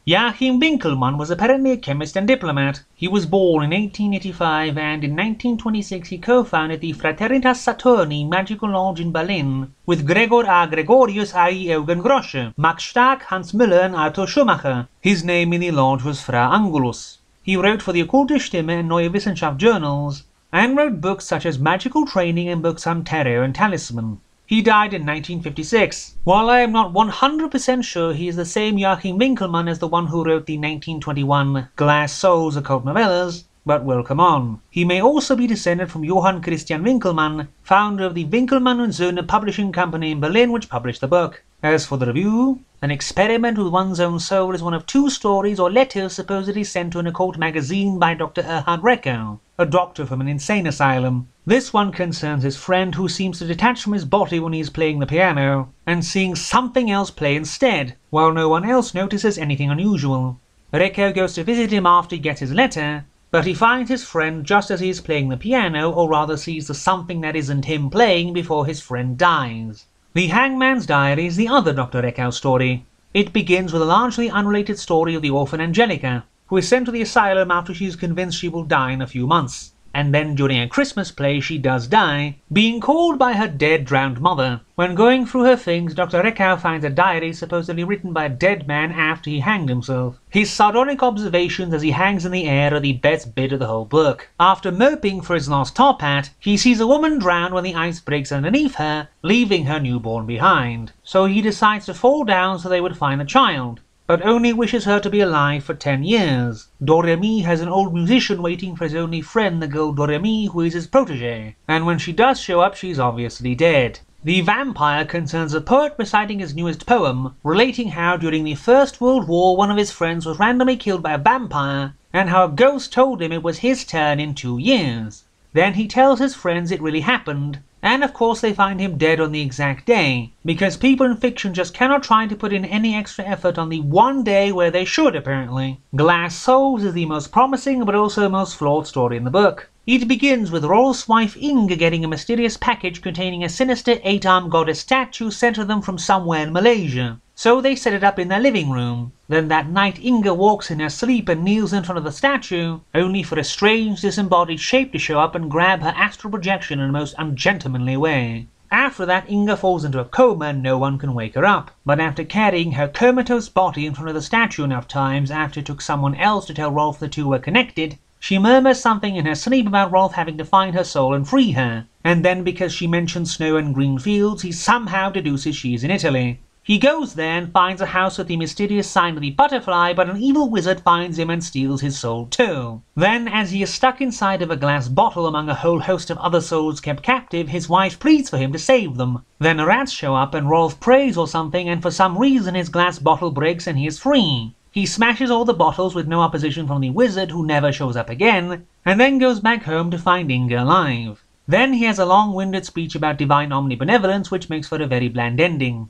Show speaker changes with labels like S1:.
S1: Joachim Winckelmann was apparently a chemist and diplomat. He was born in 1885 and in 1926 he co-founded the Fraternitas Saturni Magical Lodge in Berlin with Gregor A. Gregorius I. Eugen Grosche, Max Stark, Hans Müller and Arthur Schumacher. His name in the lodge was Fra Angulus. He wrote for the Okkulte Stimme and Neue Wissenschaft journals, and wrote books such as Magical Training and books on Tarot and Talisman. He died in 1956. While I am not 100% sure he is the same Joachim Winckelmann as the one who wrote the 1921 Glass Souls Occult Novellas, but well, come on. He may also be descended from Johann Christian Winckelmann, founder of the Winckelmann und Söhne publishing company in Berlin which published the book. As for the review, an experiment with one's own soul is one of 2 stories or letters supposedly sent to an occult magazine by Dr. Erhard Rekow, a doctor from an insane asylum. This one concerns his friend who seems to detach from his body when he is playing the piano, and seeing something else play instead, while no one else notices anything unusual. Rekow goes to visit him after he gets his letter, but he finds his friend just as he is playing the piano, or rather sees the something that isn't him playing before his friend dies. The Hangman's Diary is the other Dr. Rekow story. It begins with a largely unrelated story of the orphan Angelica, who is sent to the asylum after she is convinced she will die in a few months. And then during a Christmas play she does die, being called by her dead drowned mother. When going through her things, Dr. Rekow finds a diary supposedly written by a dead man after he hanged himself. His sardonic observations as he hangs in the air are the best bit of the whole book. After moping for his lost top hat, he sees a woman drown when the ice breaks underneath her, leaving her newborn behind. So he decides to fall down so they would find the child, but only wishes her to be alive for 10 years. Doremi has an old musician waiting for his only friend, the girl Doremi, who is his protege, and when she does show up, she's obviously dead. The vampire concerns a poet reciting his newest poem, relating how during the First World War one of his friends was randomly killed by a vampire, and how a ghost told him it was his turn in 2 years. Then he tells his friends it really happened, and of course they find him dead on the exact day, because people in fiction just cannot try to put in any extra effort on the one day where they should, apparently. Glass Souls is the most promising but also most flawed story in the book. It begins with Rolf's wife Inga getting a mysterious package containing a sinister 8-armed goddess statue sent to them from somewhere in Malaysia. So they set it up in their living room. Then that night Inga walks in her sleep and kneels in front of the statue, only for a strange disembodied shape to show up and grab her astral projection in a most ungentlemanly way. After that, Inga falls into a coma and no one can wake her up. But after carrying her comatose body in front of the statue enough times after it took someone else to tell Rolf the two were connected, she murmurs something in her sleep about Rolf having to find her soul and free her. And then because she mentions snow and green fields, he somehow deduces she is in Italy. He goes there and finds a house with the mysterious sign of the butterfly, but an evil wizard finds him and steals his soul too. Then, as he is stuck inside of a glass bottle among a whole host of other souls kept captive, his wife pleads for him to save them. Then rats show up and Rolf prays or something, and for some reason his glass bottle breaks and he is free. He smashes all the bottles with no opposition from the wizard, who never shows up again, and then goes back home to find Inga alive. Then he has a long-winded speech about divine omnibenevolence, which makes for a very bland ending.